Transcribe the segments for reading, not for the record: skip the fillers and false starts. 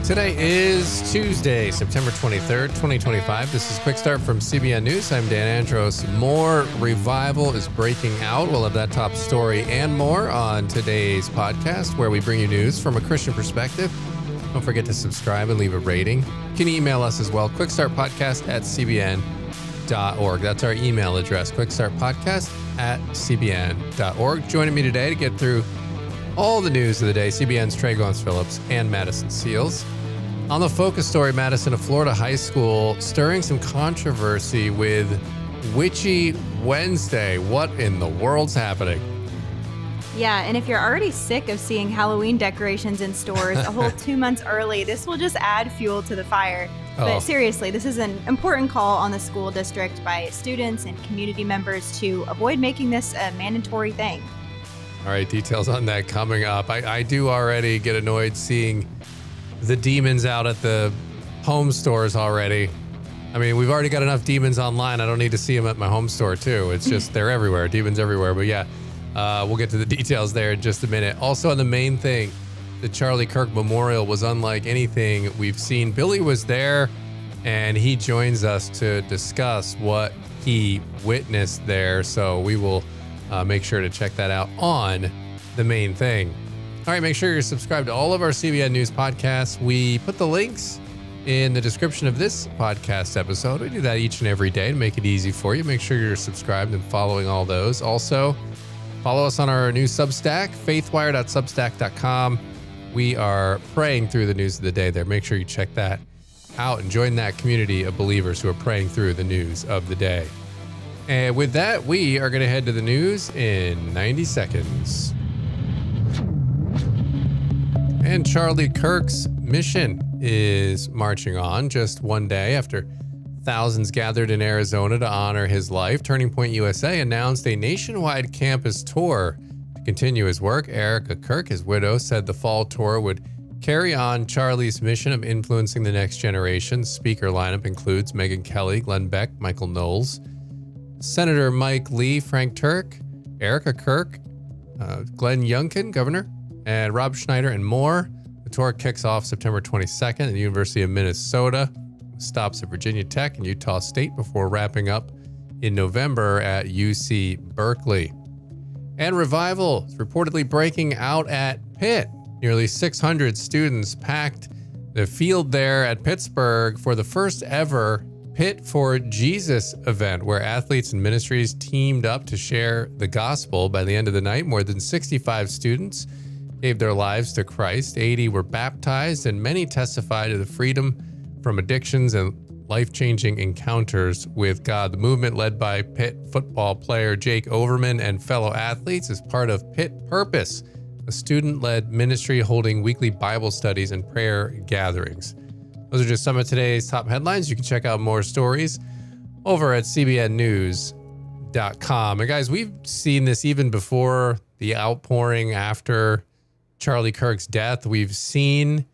Today is Tuesday, September 23rd, 2025. This is Quick Start from CBN News. I'm Dan Andros. More revival is breaking out. We'll have that top story and more on today's podcast, where we bring you news from a Christian perspective. Don't forget to subscribe and leave a rating. You can email us as well, quickstartpodcast@cbn.org. That's our email address, quickstartpodcast@cbn.org. Joining me today to get through all the news of the day, CBN's Trey Goins-Phillips and Madison Seals. On the focus story, Madison, a Florida high school stirring some controversy with Witchy Wednesday. What in the world's happening? Yeah, and if you're already sick of seeing Halloween decorations in stores a whole 2 months early, this will just add fuel to the fire. But seriously, this is an important call on the school district by students and community members to avoid making this a mandatory thing. All right, details on that coming up. I do already get annoyed seeing the demons out at the home stores already. I mean, we've already got enough demons online. I don't need to see them at my home store too. It's just, they're everywhere, demons everywhere. But yeah, we'll get to the details there in just a minute. Also on the main thing, the Charlie Kirk Memorial was unlike anything we've seen. Billy was there and he joins us to discuss what he witnessed there. So we will make sure to check that out on the main thing. All right, make sure you're subscribed to all of our CBN News podcasts. We put the links in the description of this podcast episode. We do that each and every day to make it easy for you. Make sure you're subscribed and following all those. Also, follow us on our new Substack, faithwire.substack.com. We are praying through the news of the day there. Make sure you check that out and join that community of believers who are praying through the news of the day. And with that, we are going to head to the news in 90 seconds. And Charlie Kirk's mission is marching on just one day after thousands gathered in Arizona to honor his life. Turning Point USA announced a nationwide campus tour to continue his work. Erica Kirk, his widow, said the fall tour would carry on Charlie's mission of influencing the next generation. The speaker lineup includes Megyn Kelly, Glenn Beck, Michael Knowles, Senator Mike Lee, Frank Turk, Erica Kirk, Glenn Youngkin, governor, and Rob Schneider, and more. The tour kicks off September 22nd at the University of Minnesota, stops at Virginia Tech and Utah State before wrapping up in November at UC Berkeley. And revival is reportedly breaking out at Pitt. Nearly 600 students packed the field there at Pittsburgh for the first ever Pitt for Jesus event, where athletes and ministries teamed up to share the gospel. By the end of the night, more than 65 students gave their lives to Christ. 80 were baptized, and many testified to the freedom from addictions and life-changing encounters with God. The movement, led by Pitt football player Jake Overman and fellow athletes, is part of Pitt Purpose, a student-led ministry holding weekly Bible studies and prayer gatherings. Those are just some of today's top headlines. You can check out more stories over at cbnnews.com. And guys, we've seen this even before the outpouring after Charlie Kirk's death. We've seen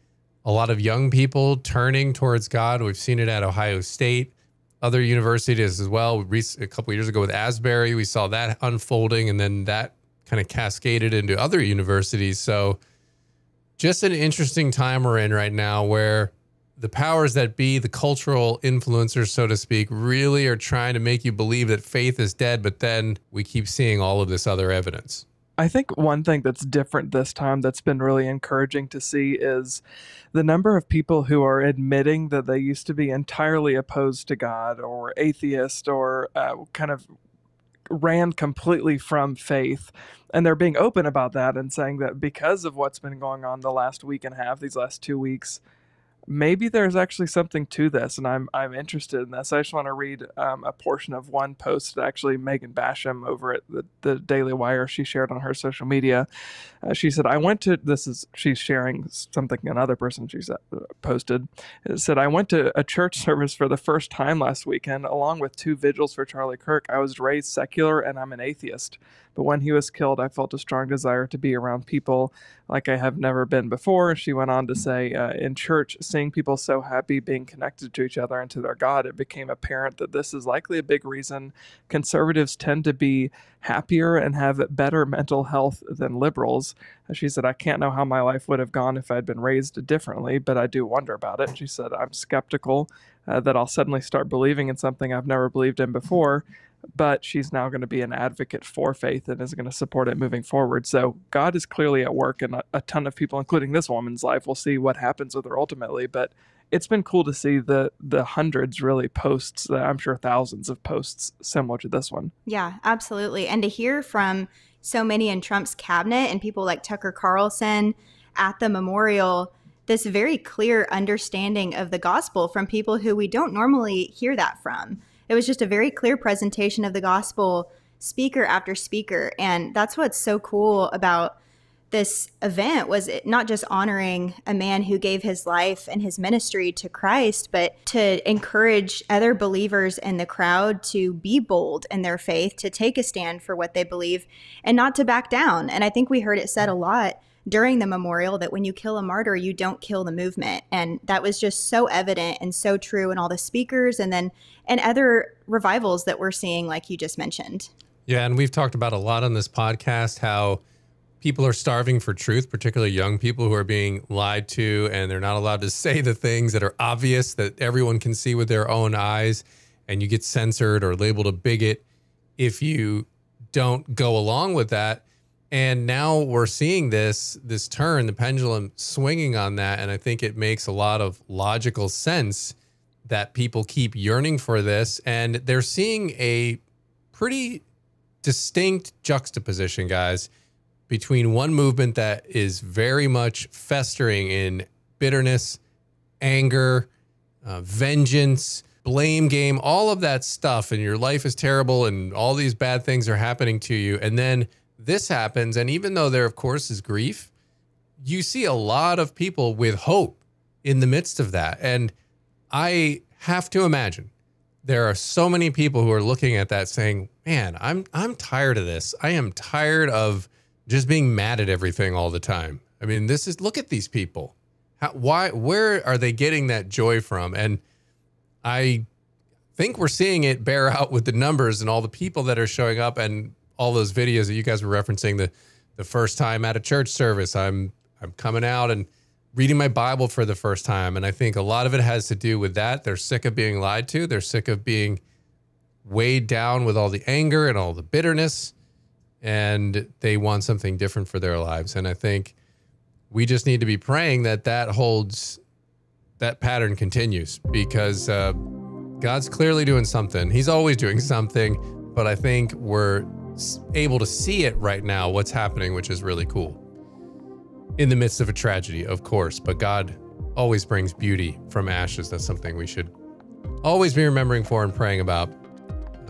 a lot of young people turning towards God. We've seen it at Ohio State, other universities as well. A couple of years ago with Asbury, we saw that unfolding, and then that kind of cascaded into other universities. So just an interesting time we're in right now, where the powers that be, the cultural influencers, so to speak, really are trying to make you believe that faith is dead, but then we keep seeing all of this other evidence. I think one thing that's different this time that's been really encouraging to see is the number of people who are admitting that they used to be entirely opposed to God or atheist or kind of ran completely from faith. And they're being open about that and saying that because of what's been going on the last week and a half, these last 2 weeks, maybe there's actually something to this, and I'm interested in this. I just want to read a portion of one post that actually Megan Basham over at the Daily Wire, she shared on her social media. She said, she's sharing something another person she posted. It said, I went to a church service for the first time last weekend, along with 2 vigils for Charlie Kirk. I was raised secular and I'm an atheist. But when he was killed, I felt a strong desire to be around people like I have never been before. She went on to say, in church, seeing people so happy being connected to each other and to their God, it became apparent that this is likely a big reason conservatives tend to be happier and have better mental health than liberals. She said, I can't know how my life would have gone if I'd been raised differently, but I do wonder about it. She said, I'm skeptical that I'll suddenly start believing in something I've never believed in before, but she's now going to be an advocate for faith and is going to support it moving forward. So God is clearly at work in a ton of people, including this woman's life. We'll see what happens with her ultimately, but it's been cool to see the hundreds really posts, I'm sure thousands of posts similar to this one. Yeah, absolutely. And to hear from so many in Trump's cabinet and people like Tucker Carlson at the memorial, this very clear understanding of the gospel from people who we don't normally hear that from. It was just a very clear presentation of the gospel, speaker after speaker. And that's what's so cool about this event, was it not just honoring a man who gave his life and his ministry to Christ, but to encourage other believers in the crowd to be bold in their faith, to take a stand for what they believe and not to back down. And I think we heard it said a lot during the memorial that when you kill a martyr, you don't kill the movement. And that was just so evident and so true in all the speakers and other revivals that we're seeing, like you just mentioned. Yeah, and we've talked about a lot on this podcast how people are starving for truth, particularly young people who are being lied to, and they're not allowed to say the things that are obvious that everyone can see with their own eyes, and you get censored or labeled a bigot if you don't go along with that. And now we're seeing this turn, the pendulum swinging on that, and I think it makes a lot of logical sense that people keep yearning for this, and they're seeing a pretty distinct juxtaposition, guys, between one movement that is very much festering in bitterness, anger, vengeance, blame game, all of that stuff, and your life is terrible and all these bad things are happening to you. And then this happens, and even though there, of course, is grief, you see a lot of people with hope in the midst of that. And I have to imagine there are so many people who are looking at that saying, man, I'm tired of this. I am tired of just being mad at everything all the time. I mean, look at these people. Where are they getting that joy from? And I think we're seeing it bear out with the numbers and all the people that are showing up and all those videos that you guys were referencing. The first time at a church service, I'm coming out and reading my Bible for the first time. And I think a lot of it has to do with that. They're sick of being lied to. They're sick of being weighed down with all the anger and all the bitterness, and they want something different for their lives. And I think we just need to be praying that that pattern continues, because God's clearly doing something. He's always doing something, but I think we're able to see it right now, what's happening, which is really cool. In the midst of a tragedy, of course, but God always brings beauty from ashes. That's something we should always be remembering for and praying about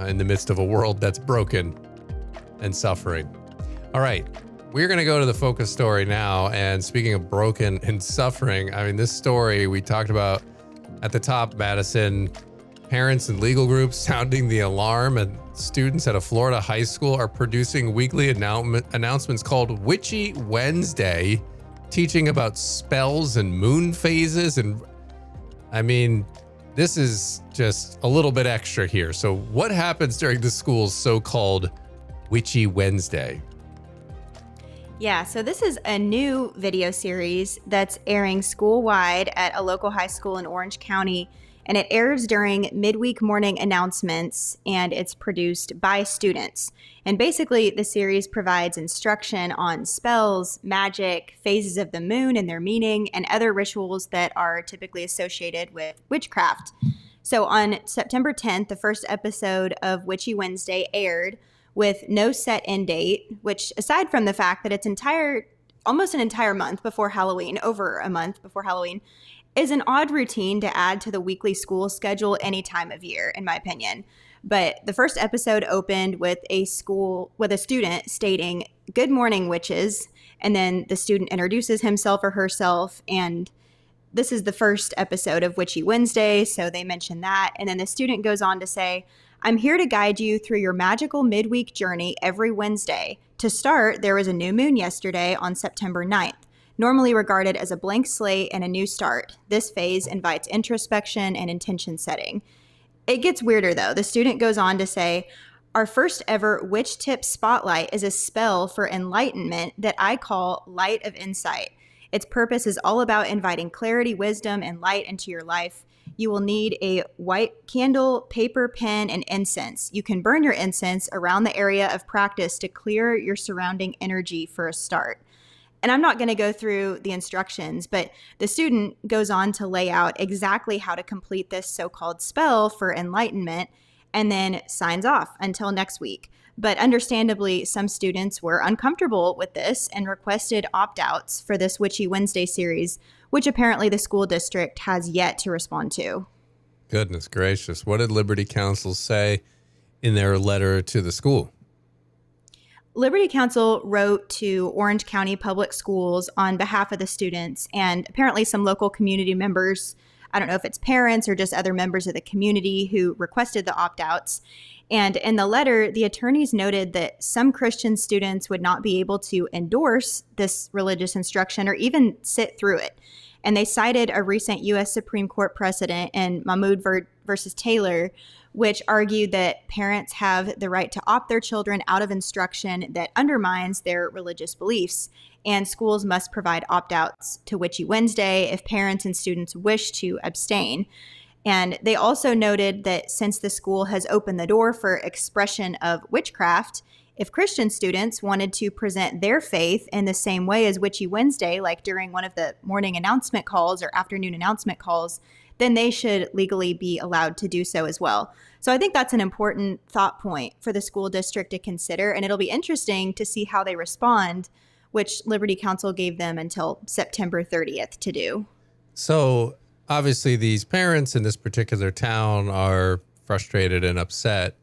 in the midst of a world that's broken and suffering. All right, we're going to go to the focus story now. And speaking of broken and suffering, I mean, this story we talked about at the top, Madison, parents and legal groups sounding the alarm, and students at a Florida high school are producing weekly announcements called Witchy Wednesday, teaching about spells and moon phases. And I mean, this is just a little bit extra here. So what happens during the school's so-called Witchy Wednesday? Yeah, so this is a new video series that's airing school-wide at a local high school in Orange County, and it airs during midweek morning announcements, and it's produced by students. And basically, the series provides instruction on spells, magic, phases of the moon and their meaning, and other rituals that are typically associated with witchcraft. So on September 10th, the first episode of Witchy Wednesday aired with no set end date, which, aside from the fact that it's almost an entire month before Halloween, over a month before Halloween, is an odd routine to add to the weekly school schedule any time of year, in my opinion. But the first episode opened with a student stating, "Good morning, witches," and then the student introduces himself or herself, and this is the first episode of Witchy Wednesday, so they mention that. And then the student goes on to say, I'm here to guide you through your magical midweek journey every Wednesday. To start, there was a new moon yesterday on September 9th. Normally regarded as a blank slate and a new start, this phase invites introspection and intention setting. It gets weirder though. The student goes on to say, our first ever Witch Tip Spotlight is a spell for enlightenment that I call Light of Insight. Its purpose is all about inviting clarity, wisdom, and light into your life. You will need a white candle, paper, pen, and incense. You can burn your incense around the area of practice to clear your surrounding energy for a start. And I'm not going to go through the instructions, but the student goes on to lay out exactly how to complete this so-called spell for enlightenment and then signs off until next week. But understandably, some students were uncomfortable with this and requested opt-outs for this Witchy Wednesday series, which apparently the school district has yet to respond to. Goodness gracious. What did Liberty Counsel say in their letter to the school? Liberty Counsel wrote to Orange County Public Schools on behalf of the students and apparently some local community members. I don't know if it's parents or just other members of the community who requested the opt-outs. And in the letter, the attorneys noted that some Christian students would not be able to endorse this religious instruction or even sit through it. And they cited a recent U.S. Supreme Court precedent in Mahmoud versus Taylor, which argued that parents have the right to opt their children out of instruction that undermines their religious beliefs. And schools must provide opt-outs to Witchy Wednesday if parents and students wish to abstain. And they also noted that since the school has opened the door for expression of witchcraft, if Christian students wanted to present their faith in the same way as Witchy Wednesday, like during one of the morning announcement calls or afternoon announcement calls, then they should legally be allowed to do so as well. So I think that's an important thought point for the school district to consider, and it'll be interesting to see how they respond, which Liberty Counsel gave them until September 30th to do. So obviously these parents in this particular town are frustrated and upset.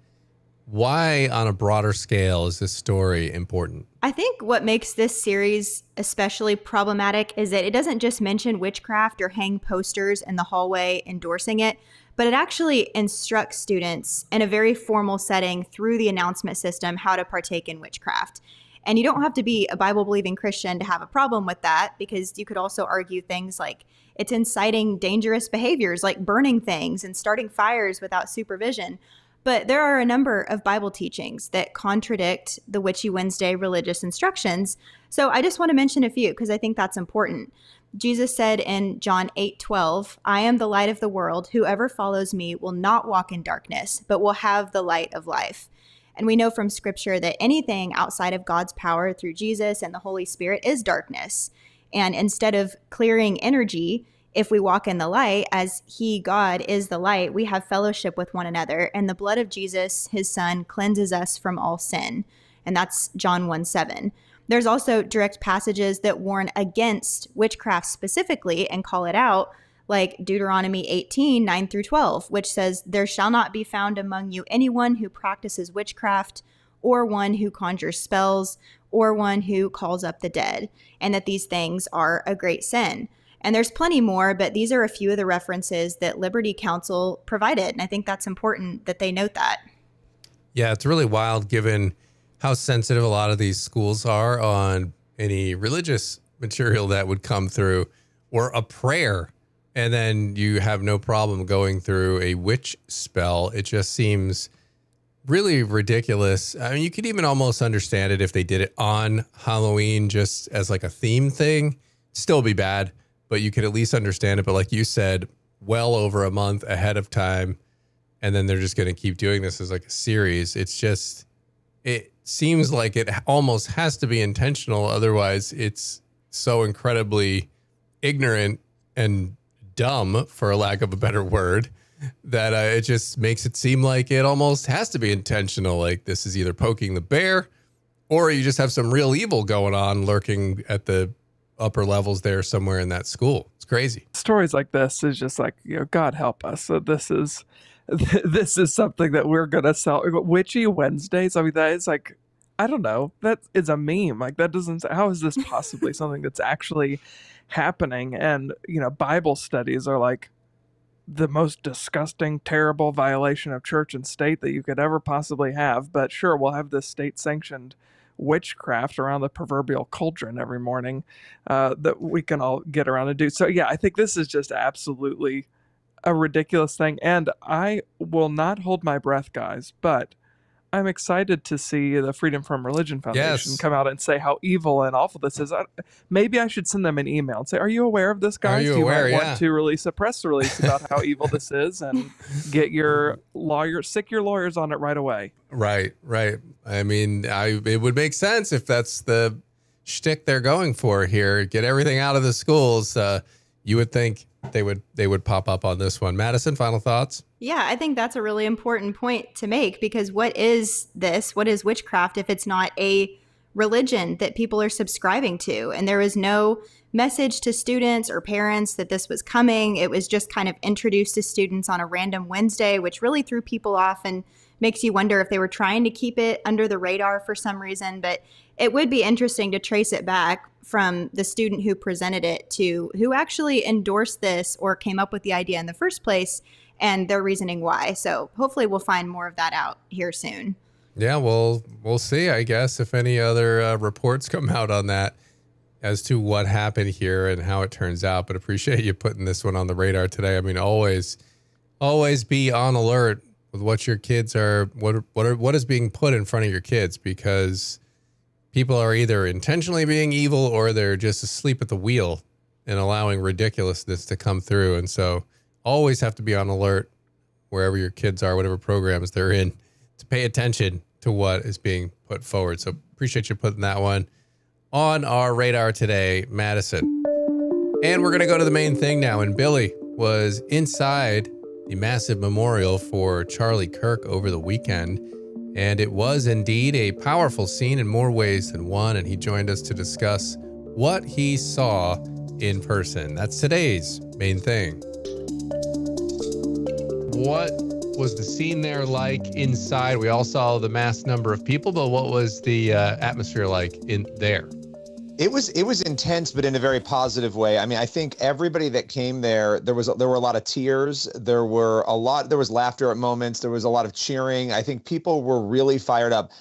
Why, on a broader scale, is this story important? I think what makes this series especially problematic is that it doesn't just mention witchcraft or hang posters in the hallway endorsing it, but it actually instructs students in a very formal setting through the announcement system how to partake in witchcraft. And you don't have to be a Bible-believing Christian to have a problem with that, because you could also argue things like it's inciting dangerous behaviors like burning things and starting fires without supervision. But there are a number of Bible teachings that contradict the Witchy Wednesday religious instructions. So I just want to mention a few because I think that's important. Jesus said in John 8:12, I am the light of the world. Whoever follows me will not walk in darkness, but will have the light of life. And we know from scripture that anything outside of God's power through Jesus and the Holy Spirit is darkness. And instead of clearing energy, if we walk in the light, as he, God, is the light, we have fellowship with one another. And the blood of Jesus, his son, cleanses us from all sin. And that's John 1:7. There's also direct passages that warn against witchcraft specifically and call it out, like Deuteronomy 18:9-12, which says, there shall not be found among you anyone who practices witchcraft or one who conjures spells or one who calls up the dead, and that these things are a great sin. And there's plenty more, but these are a few of the references that Liberty Counsel provided. And I think that's important that they note that. Yeah, it's really wild given how sensitive a lot of these schools are on any religious material that would come through, or a prayer, and then you have no problem going through a witch spell. It just seems really ridiculous. I mean, you could even almost understand it if they did it on Halloween just as like a theme thing. Still be bad, but you could at least understand it. But like you said, well over a month ahead of time, and then they're just going to keep doing this as like a series. It's just, it seems like it almost has to be intentional. Otherwise, it's so incredibly ignorant and dumb, for a lack of a better word, that it just makes it seem like it almost has to be intentional. Like this is either poking the bear, or you just have some real evil going on lurking at the upper levels there somewhere in that school. It's crazy. Stories like this is just like, God help us. So this is something that we're going to sell. Witchy Wednesdays. I mean, that is like, I don't know. That is a meme. Like that doesn't, how is this possibly something that's actually happening? And, Bible studies are like the most disgusting, terrible violation of church and state that you could ever possibly have. But sure, we'll have this state-sanctioned witchcraft around the proverbial cauldron every morning that we can all get around and do. So yeah, I think this is just absolutely a ridiculous thing. And I will not hold my breath, guys, but I'm excited to see the Freedom from Religion Foundation come out and say how evil and awful this is. Maybe I should send them an email and say, "Are you aware of this, guys? Do you might want to release a press release about how evil this is, and get your sick your lawyers on it right away." Right. I mean, it would make sense if that's the shtick they're going for here. Get everything out of the schools. You would think they would pop up on this one. Madison, final thoughts? Yeah, I think that's a really important point to make, because what is this? What is witchcraft if it's not a religion that people are subscribing to? And there was no message to students or parents that this was coming. It was just kind of introduced to students on a random Wednesday, which really threw people off and makes you wonder if they were trying to keep it under the radar for some reason. But it would be interesting to trace it back from the student who presented it to who actually endorsed this or came up with the idea in the first place, and their reasoning why. So hopefully we'll find more of that out here soon. Yeah, we'll see, I guess, if any other reports come out on that as to what happened here and how it turns out. But appreciate you putting this one on the radar today. I mean, always be on alert with what your kids are, what is being put in front of your kids, because people are either intentionally being evil or they're just asleep at the wheel and allowing ridiculousness to come through. And so always have to be on alert wherever your kids are, whatever programs they're in, to pay attention to what is being put forward. So appreciate you putting that one on our radar today, Madison. And we're going to go to the main thing now. And Billy was inside the massive memorial for Charlie Kirk over the weekend. And it was indeed a powerful scene in more ways than one. And he joined us to discuss what he saw in person. That's today's main thing. What was the scene there like inside? We all saw the mass number of people, but what was the atmosphere like in there? It was intense, but in a very positive way. I mean, I think everybody that came there, there were a lot of tears. There was laughter at moments. There was a lot of cheering. I think people were really fired up.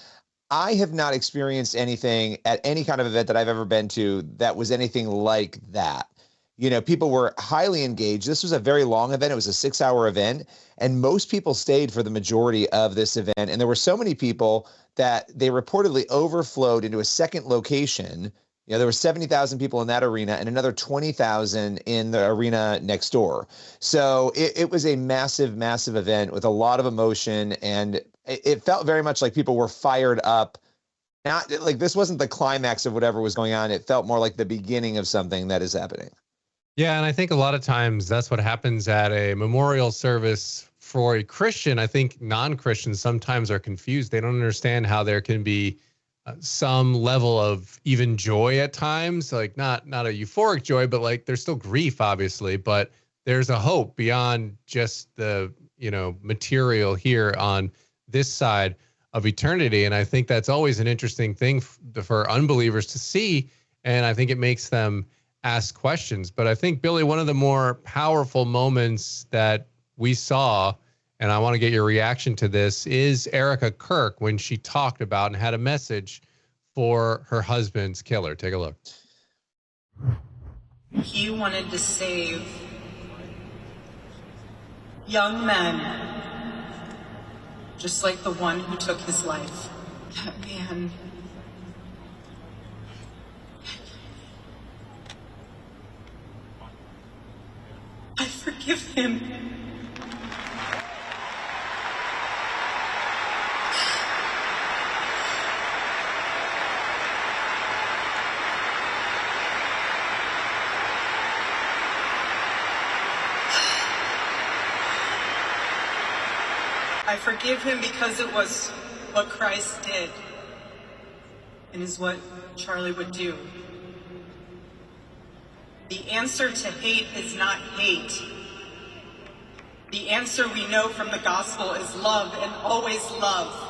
I have not experienced anything at any kind of event that I've ever been to that was anything like that. You know, people were highly engaged. This was a very long event. It was a 6-hour event, and most people stayed for the majority of this event. And there were so many people that they reportedly overflowed into a second location. You know, there were 70,000 people in that arena and another 20,000 in the arena next door. So it was a massive, massive event with a lot of emotion, and it felt very much like people were fired up. Not like this wasn't the climax of whatever was going on. It felt more like the beginning of something that is happening. Yeah, and I think a lot of times that's what happens at a memorial service for a Christian. I think non-Christians sometimes are confused. They don't understand how there can be some level of even joy at times, like not a euphoric joy, but like there's still grief, obviously, but there's a hope beyond just the, material here on this side of eternity. And I think that's always an interesting thing for unbelievers to see. And I think it makes them ask questions. But I think, Billy, one of the more powerful moments that we saw, and I want to get your reaction to this, is Erica Kirk when she talked about and had a message for her husband's killer. Take a look. He wanted to save young men, just like the one who took his life. That man, I forgive him. I forgive him because it was what Christ did and is what Charlie would do. The answer to hate is not hate. The answer we know from the gospel is love, and always love.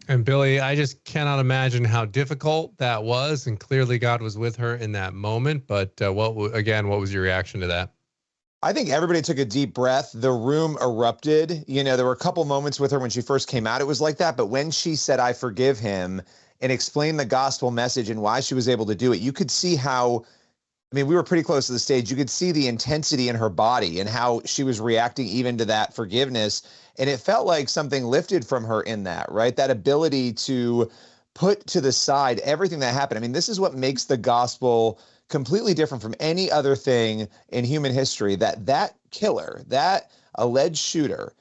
And Billy, I just cannot imagine how difficult that was, and clearly God was with her in that moment. But what was your reaction to that? I think everybody took a deep breath. The room erupted. You know, there were a couple moments with her when she first came out, it was like that. But when she said, I forgive him, and explained the gospel message and why she was able to do it, you could see how, I mean, we were pretty close to the stage. You could see the intensity in her body and how she was reacting even to that forgiveness. And it felt like something lifted from her in that, right? That ability to put to the side everything that happened. I mean, this is what makes the gospel completely different from any other thing in human history, that killer, that alleged shooter,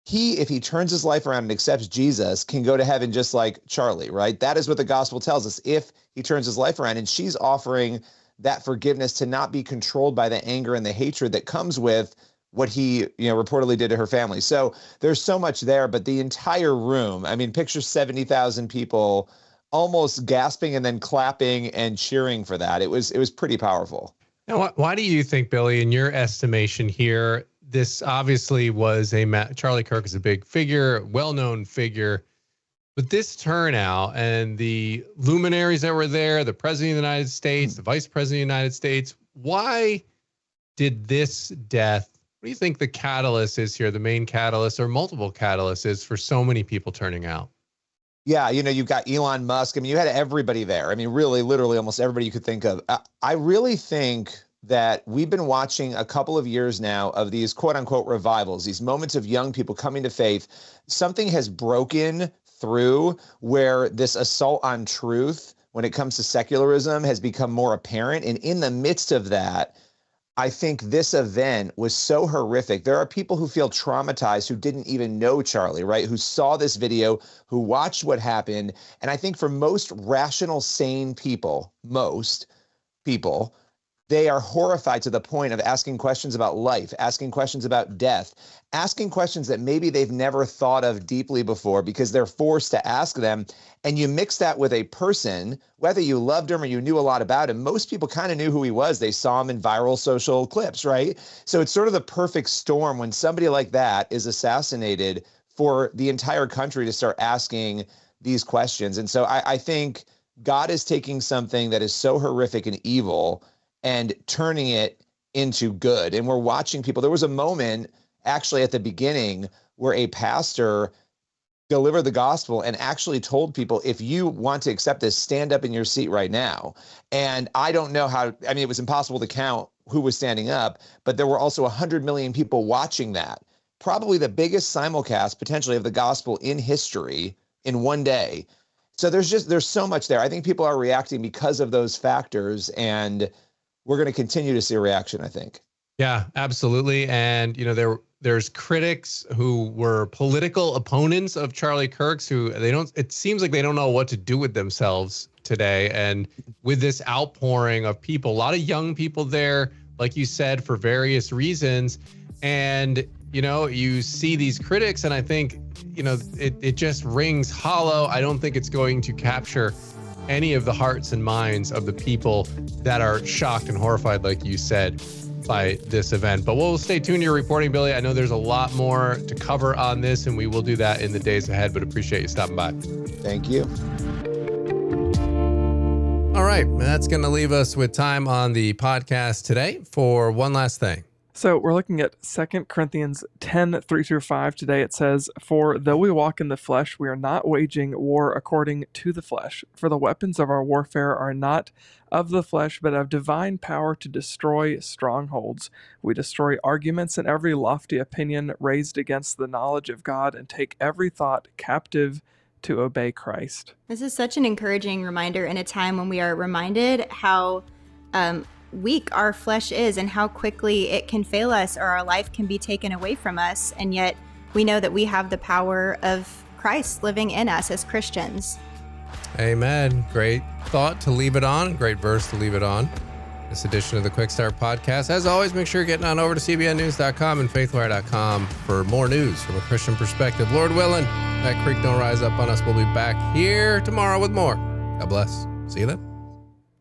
if he turns his life around and accepts Jesus, can go to heaven just like Charlie, right? That is what the gospel tells us, if he turns his life around. And she's offering that forgiveness to not be controlled by the anger and the hatred that comes with what he, reportedly did to her family. So there's so much there, but the entire room, I mean, picture 70,000 people almost gasping and then clapping and cheering for that. It was pretty powerful. Now, why do you think, Billy, in your estimation here, this obviously was Charlie Kirk is a big figure, well-known figure, but this turnout and the luminaries that were there, the president of the United States, the vice president of the United States, why did this death, what do you think the catalyst is here, the main catalyst or multiple catalysts is for so many people turning out? Yeah, you've got Elon Musk. I mean, you had everybody there. I mean, really, literally almost everybody you could think of. I really think that we've been watching a couple of years now of these quote unquote revivals, these moments of young people coming to faith. Something has broken through where this assault on truth when it comes to secularism has become more apparent. And in the midst of that, I think this event was so horrific. There are people who feel traumatized who didn't even know Charlie, right? Who saw this video, who watched what happened. And I think for most rational, sane people, they are horrified to the point of asking questions about life, asking questions about death, asking questions that maybe they've never thought of deeply before because they're forced to ask them. And you mix that with a person, whether you loved him or you knew a lot about him, most people kind of knew who he was. They saw him in viral social clips, right? So it's sort of the perfect storm when somebody like that is assassinated for the entire country to start asking these questions. And so I think God is taking something that is so horrific and evil and turning it into good. And we're watching people. There was a moment actually at the beginning where a pastor delivered the gospel and actually told people, if you want to accept this, stand up in your seat right now. And I don't know it was impossible to count who was standing up, but there were also 100 million people watching that. Probably the biggest simulcast potentially of the gospel in history in one day. So there's so much there. I think people are reacting because of those factors, and we're going to continue to see a reaction, I think. Yeah, absolutely. And, there's critics who were political opponents of Charlie Kirk's who it seems like they don't know what to do with themselves today. And with this outpouring of people, a lot of young people there, like you said, for various reasons. And, you see these critics and I think, it just rings hollow. I don't think it's going to capture any of the hearts and minds of the people that are shocked and horrified, like you said, by this event. But we'll stay tuned to your reporting, Billy. I know there's a lot more to cover on this, and we will do that in the days ahead, but appreciate you stopping by. Thank you. All right, that's going to leave us with time on the podcast today for one last thing. So we're looking at 2 Corinthians 10:3-5 today. It says, "For though we walk in the flesh, we are not waging war according to the flesh. For the weapons of our warfare are not of the flesh, but of divine power to destroy strongholds. We destroy arguments and every lofty opinion raised against the knowledge of God, and take every thought captive to obey Christ." This is such an encouraging reminder in a time when we are reminded how weak our flesh is and how quickly it can fail us or our life can be taken away from us. And yet we know that we have the power of Christ living in us as Christians. Amen. Great thought to leave it on. Great verse to leave it on. This edition of the Quick Start Podcast. As always, make sure you're getting on over to cbnnews.com and faithwire.com for more news from a Christian perspective. Lord willing, that creek don't rise up on us. We'll be back here tomorrow with more. God bless. See you then.